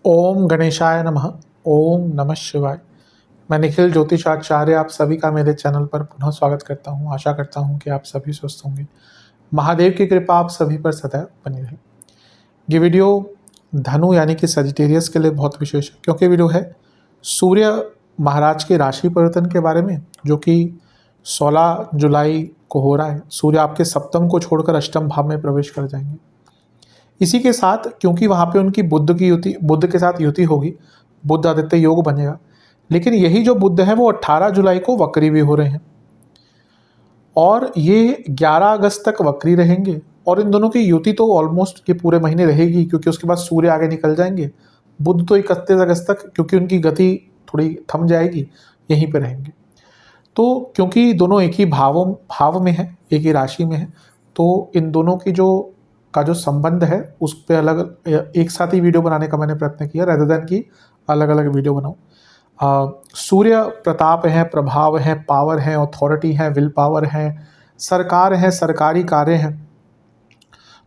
ओम गणेशाय नमः। ओम नमः शिवाय। मैं निखिल ज्योतिषाचार्य आप सभी का मेरे चैनल पर पुनः स्वागत करता हूं। आशा करता हूं कि आप सभी स्वस्थ होंगे। महादेव की कृपा आप सभी पर सदैव बनी रहे। ये वीडियो धनु यानी कि सजिटेरियस के लिए बहुत विशेष है, क्योंकि वीडियो है सूर्य महाराज के राशि परिवर्तन के बारे में, जो कि 16 जुलाई को हो रहा है। सूर्य आपके सप्तम को छोड़कर अष्टम भाव में प्रवेश कर जाएंगे। इसी के साथ, क्योंकि वहाँ पे उनकी बुद्ध के साथ युति होगी, बुद्ध आदित्य योग बनेगा। लेकिन यही जो बुद्ध है वो 18 जुलाई को वक्री भी हो रहे हैं और ये 11 अगस्त तक वक्री रहेंगे। और इन दोनों की युति तो ऑलमोस्ट ये पूरे महीने रहेगी, क्योंकि उसके बाद सूर्य आगे निकल जाएंगे। बुद्ध तो 31 अगस्त तक, क्योंकि उनकी गति थोड़ी थम जाएगी, यहीं पे रहेंगे। तो क्योंकि दोनों एक ही भाव में है, एक ही राशि में है, तो इन दोनों की जो संबंध है उस पर अलग एक साथ ही वीडियो बनाने का मैंने प्रयत्न किया, रेदर देन कि अलग अलग वीडियो बनाऊं। सूर्य प्रताप है, प्रभाव है, पावर है, अथॉरिटी है, विल पावर है, सरकार है, सरकारी कार्य है,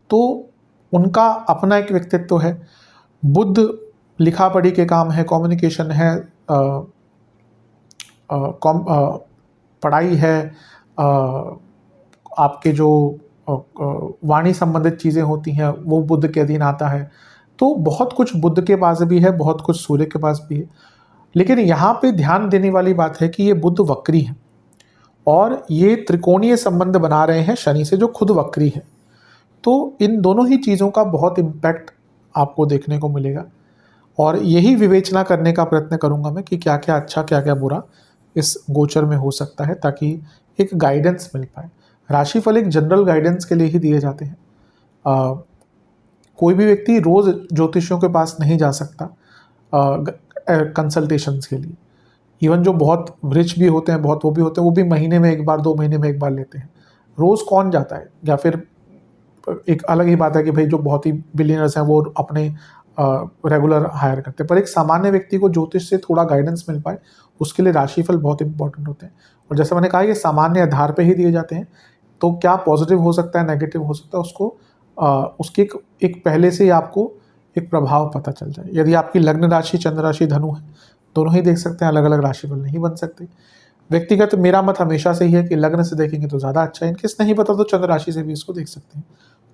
तो उनका अपना एक व्यक्तित्व है। बुद्ध लिखा पढ़ी के काम है, कम्युनिकेशन है, पढ़ाई है, आपके जो वाणी संबंधित चीज़ें होती हैं वो बुद्ध के अधीन आता है। तो बहुत कुछ बुद्ध के पास भी है, बहुत कुछ सूर्य के पास भी है। लेकिन यहाँ पे ध्यान देने वाली बात है कि ये बुद्ध वक्री है और ये त्रिकोणीय संबंध बना रहे हैं शनि से, जो खुद वक्री है। तो इन दोनों ही चीज़ों का बहुत इम्पैक्ट आपको देखने को मिलेगा और यही विवेचना करने का प्रयत्न करूँगा मैं कि क्या क्या अच्छा, क्या क्या बुरा इस गोचर में हो सकता है, ताकि एक गाइडेंस मिल पाए। राशिफल एक जनरल गाइडेंस के लिए ही दिए जाते हैं। कोई भी व्यक्ति रोज़ ज्योतिषियों के पास नहीं जा सकता कंसल्टेशंस के लिए। इवन जो बहुत रिच भी होते हैं, बहुत वो भी होते हैं, वो भी महीने में एक बार, 2 महीने में एक बार लेते हैं। रोज़ कौन जाता है? या फिर एक अलग ही बात है कि भाई जो बहुत ही बिलियनर्स हैं वो अपने रेगुलर हायर करते हैं। पर एक सामान्य व्यक्ति को ज्योतिष से थोड़ा गाइडेंस मिल पाए, उसके लिए राशिफल बहुत इंपॉर्टेंट होते हैं। और जैसे मैंने कहा, ये सामान्य आधार पे ही दिए जाते हैं, तो क्या पॉजिटिव हो सकता है, नेगेटिव हो सकता है, उसको उसके एक पहले से ही आपको एक प्रभाव पता चल जाए। यदि आपकी लग्न राशि चंद्र राशि धनु है, दोनों ही देख सकते हैं, अलग अलग राशिफल नहीं बन सकते। व्यक्तिगत मेरा मत हमेशा से ही है कि लग्न से देखेंगे तो ज़्यादा अच्छा है। इनकेस नहीं पता तो चंद्र राशि से भी इसको देख सकते हैं।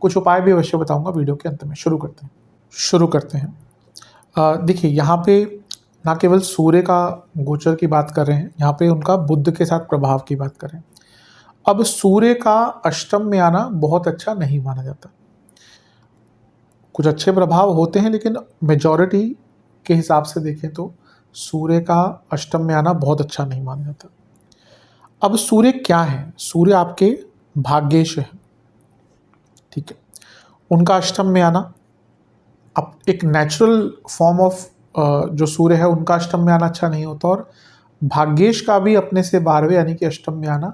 कुछ उपाय भी अवश्य बताऊंगा वीडियो के अंत में। शुरू करते हैं। देखिए, यहाँ पे ना केवल सूर्य का गोचर की बात कर रहे हैं, यहाँ पे उनका बुद्ध के साथ प्रभाव की बात कर रहे हैं। अब सूर्य का अष्टम में आना बहुत अच्छा नहीं माना जाता। कुछ अच्छे प्रभाव होते हैं, लेकिन मेजॉरिटी के हिसाब से देखें तो सूर्य का अष्टम में आना बहुत अच्छा नहीं माना जाता। अब सूर्य क्या है? सूर्य आपके भाग्येश है, ठीक है। उनका अष्टम में आना, अब एक नेचुरल फॉर्म ऑफ जो सूर्य है उनका अष्टम में आना अच्छा नहीं होता। और भाग्येश का भी अपने से 12वें यानी कि अष्टम में आना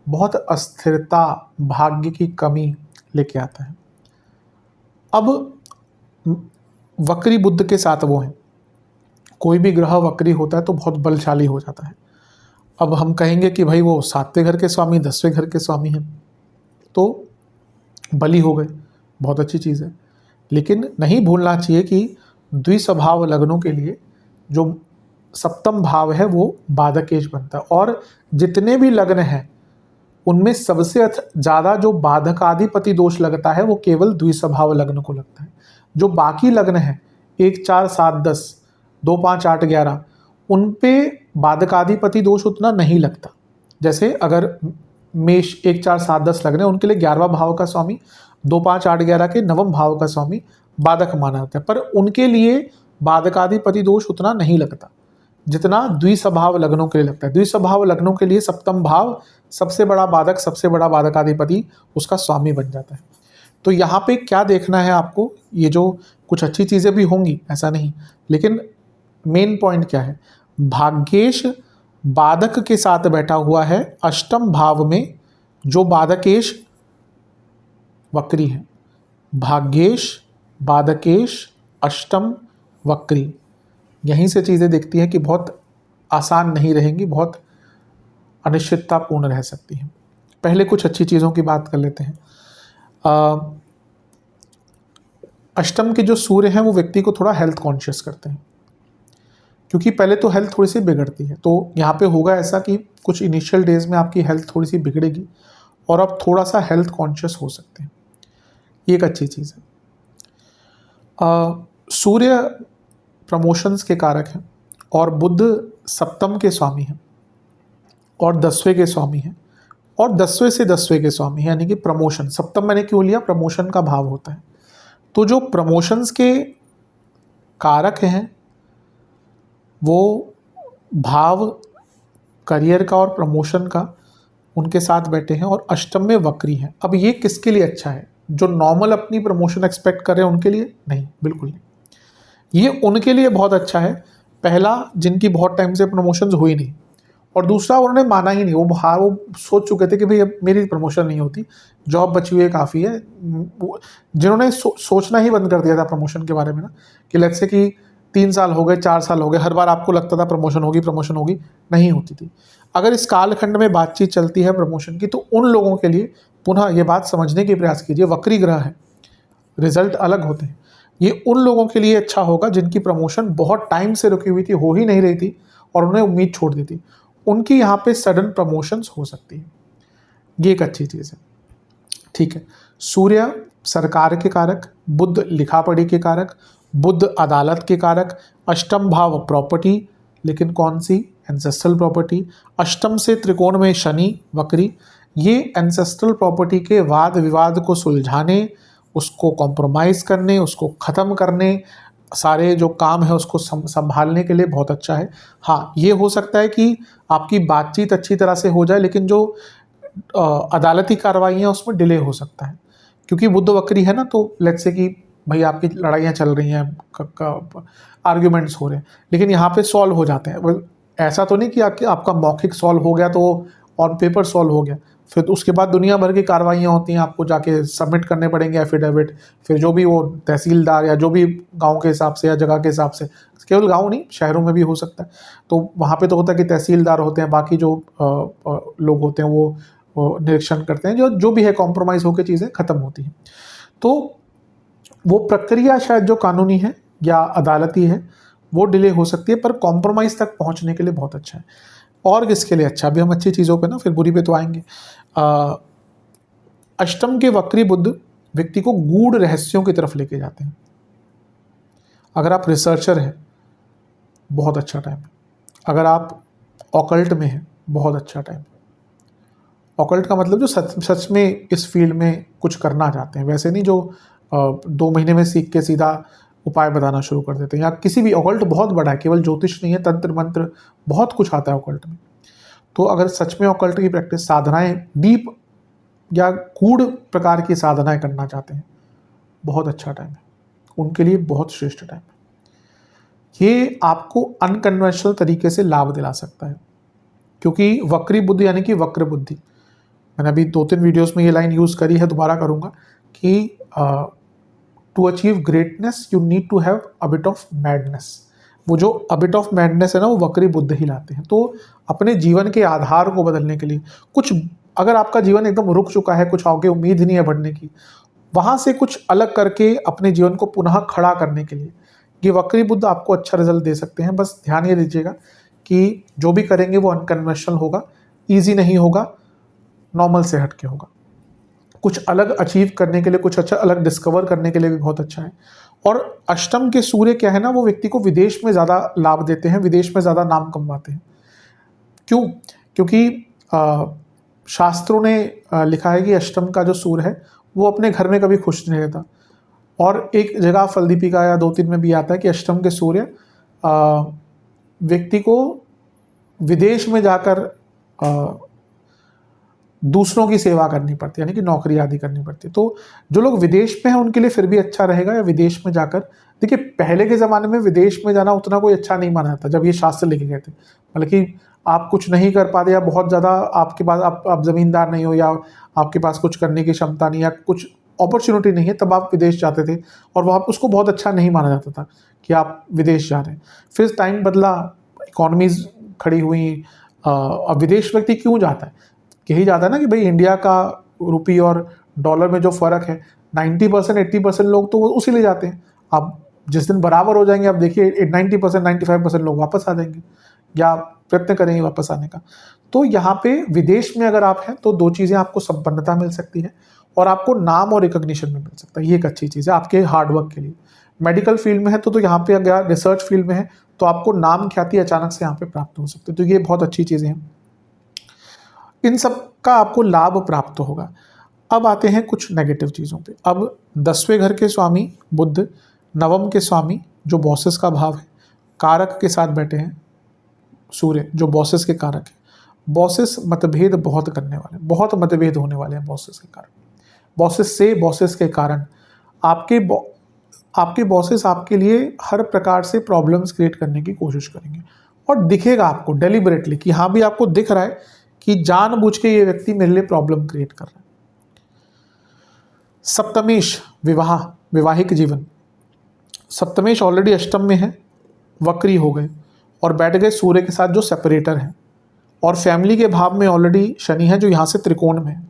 बहुत अस्थिरता, भाग्य की कमी लेके आता है। अब वक्री बुद्ध के साथ वो है, कोई भी ग्रह वक्री होता है तो बहुत बलशाली हो जाता है। अब हम कहेंगे कि भाई वो 7वें घर के स्वामी, 10वें घर के स्वामी हैं, तो बली हो गए, बहुत अच्छी चीज़ है। लेकिन नहीं भूलना चाहिए कि द्विस्वभाव लग्नों के लिए जो सप्तम भाव है वो बाधकेश बनता है। और जितने भी लग्न हैं उनमें सबसे ज़्यादा जो बाधकाधिपति दोष लगता है वो केवल द्विस्वभाव लग्न को लगता है। जो बाकी लग्न हैं 1, 4, 7, 10, 2, 5, 8, 11, उन पे बाधकाधिपति दोष उतना नहीं लगता। जैसे अगर मेष 1, 4, 7, 10 लग्न है, उनके लिए 11वां भाव का स्वामी 2, 5, 8, 11 के नवम भाव का स्वामी बाधक माना जाता है। पर उनके लिए बाधकाधिपति दोष उतना नहीं लगता जितना द्विस्वभाव लग्नों के लिए लगता है। द्विस्वभाव लग्नों के लिए सप्तम भाव सबसे बड़ा बाधक, सबसे बड़ा बाधकाधिपति उसका स्वामी बन जाता है। तो यहाँ पे क्या देखना है आपको, ये जो कुछ अच्छी चीज़ें भी होंगी ऐसा नहीं, लेकिन मेन पॉइंट क्या है, भाग्येश बाधक के साथ बैठा हुआ है अष्टम भाव में, जो बाधकेश वक्री है। भाग्येश, बाधकेश, अष्टम, वक्री, यहीं से चीज़ें दिखती हैं कि बहुत आसान नहीं रहेंगी, बहुत अनिश्चिततापूर्ण रह सकती हैं। पहले कुछ अच्छी चीज़ों की बात कर लेते हैं। अष्टम के जो सूर्य हैं वो व्यक्ति को थोड़ा हेल्थ कॉन्शियस करते हैं, क्योंकि पहले तो हेल्थ थोड़ी सी बिगड़ती है। तो यहाँ पे होगा ऐसा कि कुछ इनिशियल डेज में आपकी हेल्थ थोड़ी सी बिगड़ेगी और आप थोड़ा सा हेल्थ कॉन्शियस हो सकते हैं, ये एक अच्छी चीज़ है। सूर्य प्रमोशंस के कारक हैं और बुध सप्तम के स्वामी हैं और 10वें के स्वामी हैं और 10वें से 10वें के स्वामी हैं, यानी कि प्रमोशन। सप्तम मैंने क्यों लिया, प्रमोशन का भाव होता है। तो जो प्रमोशंस के कारक हैं वो भाव करियर का और प्रमोशन का उनके साथ बैठे हैं और अष्टम में वक्री हैं। अब ये किसके लिए अच्छा है? जो नॉर्मल अपनी प्रमोशन एक्सपेक्ट कर रहे हैं उनके लिए नहीं, बिल्कुल नहीं। ये उनके लिए बहुत अच्छा है, पहला जिनकी बहुत टाइम से प्रमोशंस हुई नहीं, और दूसरा उन्होंने माना ही नहीं। वो सोच चुके थे कि भाई अब मेरी प्रमोशन नहीं होती, जॉब बची हुई है, काफ़ी है। जिन्होंने सोचना ही बंद कर दिया था प्रमोशन के बारे में ना, कि लेट्स से कि 3 साल हो गए, 4 साल हो गए, हर बार आपको लगता था प्रमोशन होगी, नहीं होती थी। अगर इस कालखंड में बातचीत चलती है प्रमोशन की, तो उन लोगों के लिए पुनः ये बात समझने की प्रयास कीजिए, वक्री ग्रह है, रिजल्ट अलग होते हैं। ये उन लोगों के लिए अच्छा होगा जिनकी प्रमोशन बहुत टाइम से रुकी हुई थी, हो ही नहीं रही थी और उन्हें उम्मीद छोड़ दी थी, उनकी यहाँ पे सडन प्रमोशंस हो सकती है। ये एक अच्छी चीज़ है, ठीक है। सूर्य सरकार के कारक, बुध लिखा पढ़ी के कारक, बुध अदालत के कारक, अष्टम भाव प्रॉपर्टी, लेकिन कौन सी? Ancestral property. अष्टम से त्रिकोण में शनि वक्री, ये एंसेस्ट्रल प्रॉपर्टी के वाद विवाद को सुलझाने, उसको कॉम्प्रोमाइज़ करने, उसको ख़त्म करने, सारे जो काम है उसको संभालने के लिए बहुत अच्छा है। हाँ, ये हो सकता है कि आपकी बातचीत अच्छी तरह से हो जाए, लेकिन जो अदालती कार्रवाई है उसमें डिले हो सकता है, क्योंकि बुध वक्री है ना। तो लेट्स से कि भाई आपकी लड़ाइयाँ चल रही हैं, आर्ग्यूमेंट्स हो रहे हैं, लेकिन यहाँ पे सॉल्व हो जाते हैं। ऐसा तो नहीं कि आपका मौखिक सॉल्व हो गया तो ऑन पेपर सॉल्व हो गया, फिर तो उसके बाद दुनिया भर की कार्रवाइयाँ होती हैं, आपको जाके सबमिट करने पड़ेंगे एफिडेविट, फिर जो भी वो तहसीलदार या जो भी गांव के हिसाब से या जगह के हिसाब से, केवल गांव नहीं शहरों में भी हो सकता है, तो वहाँ पे तो होता है कि तहसीलदार होते हैं, बाकी जो लोग होते हैं वो निरीक्षण करते हैं, जो भी है कॉम्प्रोमाइज़ होकर चीज़ें ख़त्म होती हैं। तो वो प्रक्रिया शायद जो कानूनी है या अदालती है वो डिले हो सकती है, पर कॉम्प्रोमाइज़ तक पहुँचने के लिए बहुत अच्छा है। और किसके लिए अच्छा? अभी हम अच्छी चीज़ों पे ना, फिर बुरी पे तो आएंगे। अष्टम के वक्री बुध व्यक्ति को गूढ़ रहस्यों की तरफ लेके जाते हैं। अगर आप रिसर्चर हैं, बहुत अच्छा टाइम है। अगर आप ऑकल्ट में हैं, बहुत अच्छा टाइम है। ऑकल्ट का मतलब जो सच में इस फील्ड में कुछ करना चाहते हैं, वैसे नहीं जो 2 महीने में सीख के सीधा उपाय बताना शुरू कर देते हैं, या किसी भी। ऑकल्ट बहुत बड़ा है, केवल ज्योतिष नहीं है, तंत्र मंत्र बहुत कुछ आता है ऑकल्ट में। तो अगर सच में ऑकल्ट की प्रैक्टिस, साधनाएं, डीप या गूढ़ प्रकार की साधनाएं करना चाहते हैं, बहुत अच्छा टाइम है, उनके लिए बहुत श्रेष्ठ टाइम है। ये आपको अनकन्वेंशनल तरीके से लाभ दिला सकता है, क्योंकि वक्री बुद्धि यानी कि वक्र बुद्धि, मैंने अभी 2-3 वीडियोस में ये लाइन यूज़ करी है, दोबारा करूँगा कि to achieve greatness you need to have a bit of madness. वो जो अ बिट ऑफ मैडनेस है ना, वो वक्री बुद्धि ही लाते हैं। तो अपने जीवन के आधार को बदलने के लिए कुछ, अगर आपका जीवन एकदम रुक चुका है, कुछ आगे उम्मीद नहीं है बढ़ने की, वहाँ से कुछ अलग करके अपने जीवन को पुनः खड़ा करने के लिए ये वक्री बुद्ध आपको अच्छा रिजल्ट दे सकते हैं। बस ध्यान ये दीजिएगा कि जो भी करेंगे वो अनकन्वेंशनल होगा, ईजी नहीं होगा, नॉर्मल से हट के होगा। कुछ अलग अचीव करने के लिए, कुछ अच्छा अलग डिस्कवर करने के लिए भी बहुत अच्छा है। और अष्टम के सूर्य क्या है ना, वो व्यक्ति को विदेश में ज़्यादा लाभ देते हैं, विदेश में ज़्यादा नाम कमवाते हैं। क्यों? क्योंकि शास्त्रों ने लिखा है कि अष्टम का जो सूर्य है वो अपने घर में कभी खुश नहीं रहता। और एक जगह फलदीपिका या 2-3 में भी आता है कि अष्टम के सूर्य व्यक्ति को विदेश में जाकर दूसरों की सेवा करनी पड़ती है, यानी कि नौकरी आदि करनी पड़ती है। तो जो लोग विदेश में हैं उनके लिए फिर भी अच्छा रहेगा, या विदेश में जाकर, देखिए पहले के ज़माने में विदेश में जाना उतना कोई अच्छा नहीं माना जाता जब ये शास्त्र लिखे गए थे। मतलब कि आप कुछ नहीं कर पाते, या बहुत ज़्यादा आपके पास, आप ज़मींदार नहीं हो, या आपके पास कुछ करने की क्षमता नहीं, या कुछ अपॉर्चुनिटी नहीं है, तब आप विदेश जाते थे, और वहाँ उसको बहुत अच्छा नहीं माना जाता था कि आप विदेश जा रहे हैं। फिर टाइम बदला, इकॉनमीज़ खड़ी हुई, अब विदेश व्यक्ति क्यों जाता है? यही जाता है ना कि भाई इंडिया का रुपये और डॉलर में जो फ़र्क है, 90% 80% लोग तो वो उसी ले जाते हैं। अब जिस दिन बराबर हो जाएंगे, आप देखिए 90% 95% लोग वापस आ जाएंगे या प्रयत्न करेंगे वापस आने का। तो यहाँ पे विदेश में अगर आप हैं तो दो चीज़ें, आपको संपन्नता मिल सकती है और आपको नाम और रिकॉग्निशन में मिल सकता है। ये एक अच्छी चीज़ है आपके हार्डवर्क के लिए। मेडिकल फील्ड में है तो यहाँ पे अगर रिसर्च फील्ड में है तो आपको नाम ख्याति अचानक से यहाँ पे प्राप्त हो सकती है। तो ये बहुत अच्छी चीज़ें हैं, इन सब का आपको लाभ प्राप्त होगा। अब आते हैं कुछ नेगेटिव चीज़ों पे। अब 10वें घर के स्वामी बुध, नवम के स्वामी जो बॉसेस का भाव है, कारक के साथ बैठे हैं सूर्य जो बॉसेस के कारक है। बॉसेस मतभेद बहुत करने वाले, बहुत मतभेद होने वाले हैं बॉसेस के कारण, बॉसेस से, बॉसेस के कारण। आपके बॉसेस आपके लिए हर प्रकार से प्रॉब्लम्स क्रिएट करने की कोशिश करेंगे और दिखेगा आपको डेलिबरेटली कि हाँ भी आपको दिख रहा है कि जानबूझ के ये व्यक्ति मेरे लिए प्रॉब्लम क्रिएट कर रहा है। सप्तमेश वैवाहिक जीवन, सप्तमेश ऑलरेडी अष्टम में है, वक्री हो गए और बैठ गए सूर्य के साथ जो सेपरेटर है, और फैमिली के भाव में ऑलरेडी शनि है जो यहाँ से त्रिकोण में है।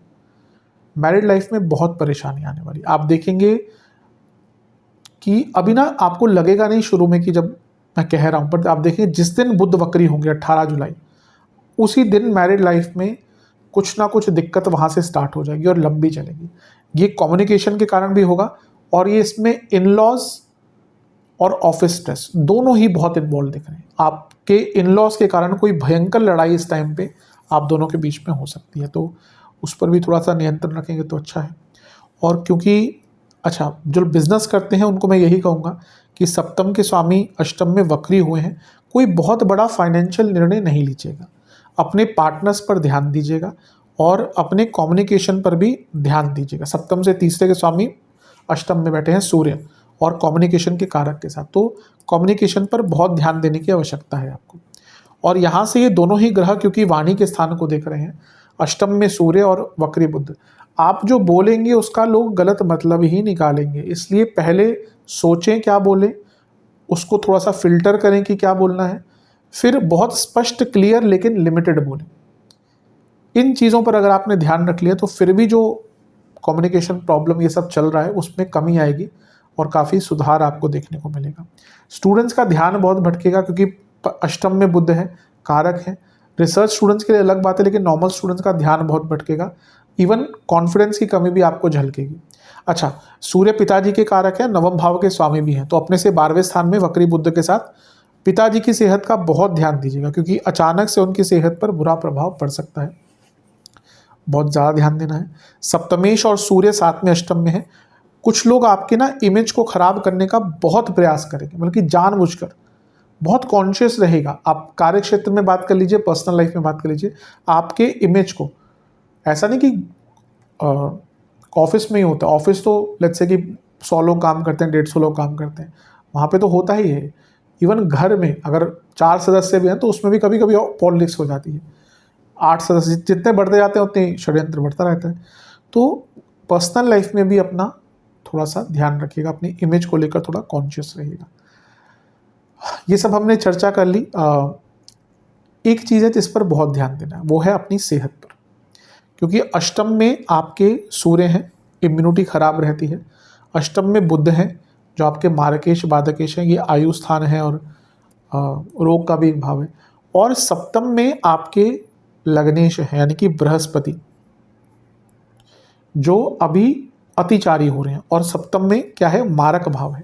मैरिड लाइफ में बहुत परेशानी आने वाली, आप देखेंगे कि अभी ना आपको लगेगा नहीं शुरू में कि जब मैं कह रहा हूँ, पर आप देखिए जिस दिन बुध वक्री होंगे 18 जुलाई, उसी दिन मैरिड लाइफ में कुछ ना कुछ दिक्कत वहाँ से स्टार्ट हो जाएगी और लंबी चलेगी। ये कम्युनिकेशन के कारण भी होगा और ये इसमें इन लॉज और ऑफिस स्ट्रेस दोनों ही बहुत इन्वॉल्व दिख रहे हैं। आपके इन लॉज के कारण कोई भयंकर लड़ाई इस टाइम पे आप दोनों के बीच में हो सकती है, तो उस पर भी थोड़ा सा नियंत्रण रखेंगे तो अच्छा है। और क्योंकि अच्छा, जो बिजनेस करते हैं उनको मैं यही कहूँगा कि सप्तम के स्वामी अष्टम में वक्री हुए हैं, कोई बहुत बड़ा फाइनेंशियल निर्णय नहीं लीजिएगा, अपने पार्टनर्स पर ध्यान दीजिएगा और अपने कम्युनिकेशन पर भी ध्यान दीजिएगा। सप्तम से तीसरे के स्वामी अष्टम में बैठे हैं सूर्य और कम्युनिकेशन के कारक के साथ, तो कम्युनिकेशन पर बहुत ध्यान देने की आवश्यकता है आपको। और यहाँ से ये दोनों ही ग्रह क्योंकि वाणी के स्थान को देख रहे हैं, अष्टम में सूर्य और वक्री बुध, आप जो बोलेंगे उसका लोग गलत मतलब ही निकालेंगे, इसलिए पहले सोचें क्या बोलें, उसको थोड़ा सा फिल्टर करें कि क्या बोलना है, फिर बहुत स्पष्ट क्लियर लेकिन लिमिटेड बोलें। इन चीज़ों पर अगर आपने ध्यान रख लिया तो फिर भी जो कम्युनिकेशन प्रॉब्लम ये सब चल रहा है उसमें कमी आएगी और काफ़ी सुधार आपको देखने को मिलेगा। स्टूडेंट्स का ध्यान बहुत भटकेगा क्योंकि अष्टम में बुध है, कारक है। रिसर्च स्टूडेंट्स के लिए अलग बात है, लेकिन नॉर्मल स्टूडेंट्स का ध्यान बहुत भटकेगा, इवन कॉन्फिडेंस की कमी भी आपको झलकेगी। अच्छा, सूर्य पिताजी के कारक है, नवम भाव के स्वामी भी हैं, तो अपने से 12वें स्थान में वक्री बुध के साथ पिताजी की सेहत का बहुत ध्यान दीजिएगा क्योंकि अचानक से उनकी सेहत पर बुरा प्रभाव पड़ सकता है, बहुत ज़्यादा ध्यान देना है। सप्तमेश और सूर्य साथ में अष्टम में है, कुछ लोग आपके ना इमेज को खराब करने का बहुत प्रयास करेंगे, बल्कि जानबूझकर, बहुत कॉन्शियस रहेगा। आप कार्य क्षेत्र में बात कर लीजिए, पर्सनल लाइफ में बात कर लीजिए, आपके इमेज को, ऐसा नहीं कि ऑफिस में ही होता है, ऑफिस तो लेट्स से कि 100 लोग काम करते हैं, 150 लोग काम करते हैं, वहाँ पे तो होता ही है। इवन घर में अगर 4 सदस्य भी हैं तो उसमें भी कभी कभी पॉलिटिक्स हो जाती है। 8 सदस्य जितने बढ़ते जाते हैं उतने षड्यंत्र बढ़ता रहता है। तो पर्सनल लाइफ में भी अपना थोड़ा सा ध्यान रखिएगा, अपनी इमेज को लेकर थोड़ा कॉन्शियस रहिएगा। ये सब हमने चर्चा कर ली। एक चीज़ है जिस पर बहुत ध्यान देना है, वो है अपनी सेहत पर, क्योंकि अष्टम में आपके सूर्य हैं, इम्यूनिटी खराब रहती है। अष्टम में बुध हैं जो आपके मारकेश बाधकेश हैं, ये आयु स्थान है और रोग का भी एक भाव है। और सप्तम में आपके लग्नेश है यानी कि बृहस्पति, जो अभी अतिचारी हो रहे हैं, और सप्तम में क्या है, मारक भाव है।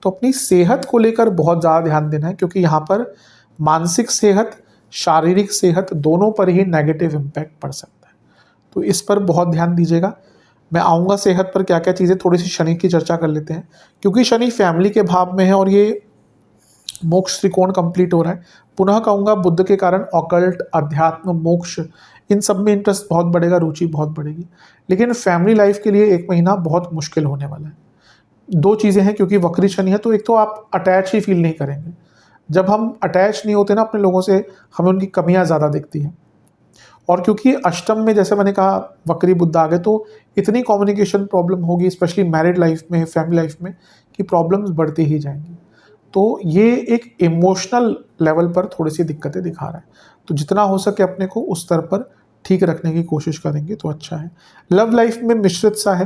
तो अपनी सेहत को लेकर बहुत ज़्यादा ध्यान देना है क्योंकि यहाँ पर मानसिक सेहत, शारीरिक सेहत दोनों पर ही नेगेटिव इम्पैक्ट पड़ सकता है, तो इस पर बहुत ध्यान दीजिएगा। मैं आऊँगा सेहत पर क्या क्या चीज़ें, थोड़ी सी शनि की चर्चा कर लेते हैं क्योंकि शनि फैमिली के भाव में है और ये मोक्ष त्रिकोण कंप्लीट हो रहा है। पुनः कहूँगा बुद्ध के कारण ऑकल्ट, अध्यात्म, मोक्ष, इन सब में इंटरेस्ट बहुत बढ़ेगा, रुचि बहुत बढ़ेगी। लेकिन फैमिली लाइफ के लिए 1 महीना बहुत मुश्किल होने वाला है। 2 चीज़ें हैं, क्योंकि वक्री शनि है तो एक तो आप अटैच ही फील नहीं करेंगे। जब हम अटैच नहीं होते ना अपने लोगों से, हमें उनकी कमियां ज़्यादा दिखती हैं। और क्योंकि अष्टम में जैसे मैंने कहा वक्री बुध आ गए तो इतनी कम्युनिकेशन प्रॉब्लम होगी, स्पेशली मैरिड लाइफ में, फैमिली लाइफ में, कि प्रॉब्लम्स बढ़ती ही जाएंगी। तो ये एक इमोशनल लेवल पर थोड़ी सी दिक्कतें दिखा रहा है, तो जितना हो सके अपने को उस स्तर पर ठीक रखने की कोशिश करेंगे तो अच्छा है। लव लाइफ में मिश्रित सा है,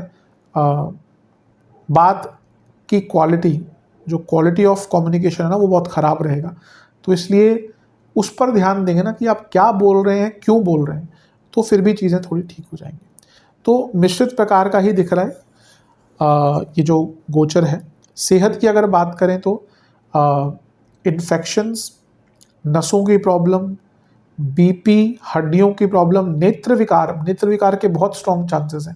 बात की क्वालिटी, जो क्वालिटी ऑफ कम्युनिकेशन है ना, वो बहुत ख़राब रहेगा। तो इसलिए उस पर ध्यान देंगे ना कि आप क्या बोल रहे हैं, क्यों बोल रहे हैं, तो फिर भी चीज़ें थोड़ी ठीक हो जाएंगी। तो मिश्रित प्रकार का ही दिख रहा है ये जो गोचर है। सेहत की अगर बात करें तो इन्फेक्शंस, नसों की प्रॉब्लम, बीपी, हड्डियों की प्रॉब्लम, नेत्र विकार के बहुत स्ट्रॉन्ग चांसेस हैं।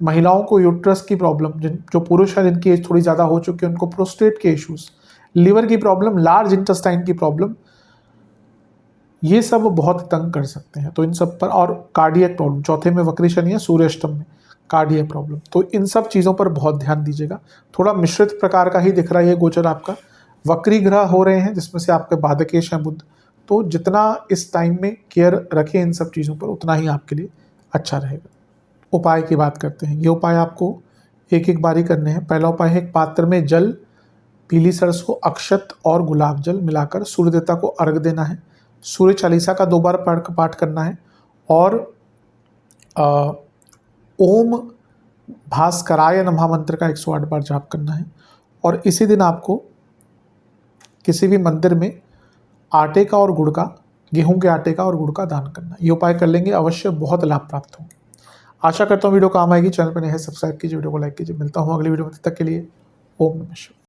महिलाओं को यूट्रस की प्रॉब्लम, जो पुरुष हैं जिनकी एज थोड़ी ज़्यादा हो चुकी है, उनको प्रोस्टेट के इश्यूज, लिवर की प्रॉब्लम, लार्ज इंटेस्टाइन की प्रॉब्लम, ये सब बहुत तंग कर सकते हैं। तो इन सब पर, और कार्डियक प्रॉब्लम, चौथे में वक्री शनि है, सूर्य अष्टम में कार्डियक प्रॉब्लम, तो इन सब चीज़ों पर बहुत ध्यान दीजिएगा। थोड़ा मिश्रित प्रकार का ही दिख रहा है ये गोचर आपका। वक्री ग्रह हो रहे हैं जिसमें से आपके बाधकेश हैं बुध, तो जितना इस टाइम में केयर रखें इन सब चीज़ों पर, उतना ही आपके लिए अच्छा रहेगा। उपाय की बात करते हैं। ये उपाय आपको एक एक बारी करने हैं। पहला उपाय है, एक पात्र में जल, पीली सरसों, अक्षत और गुलाब जल मिलाकर सूर्य देवता को अर्घ देना है। सूर्य चालीसा का 2 बार पाठ करना है और ओम भास्कराय नमः मंत्र का 108 बार जाप करना है। और इसी दिन आपको किसी भी मंदिर में आटे का और गुड़ का, गेहूं के आटे का और गुड़ का दान करना। ये उपाय कर लेंगे, अवश्य बहुत लाभ प्राप्त हो। आशा करता हूँ वीडियो काम आएगी। चैनल पर नए हैं, सब्सक्राइब कीजिए, वीडियो को लाइक कीजिए। मिलता हूँ अगली वीडियो में, तब तक के लिए ओम नमः शिवाय।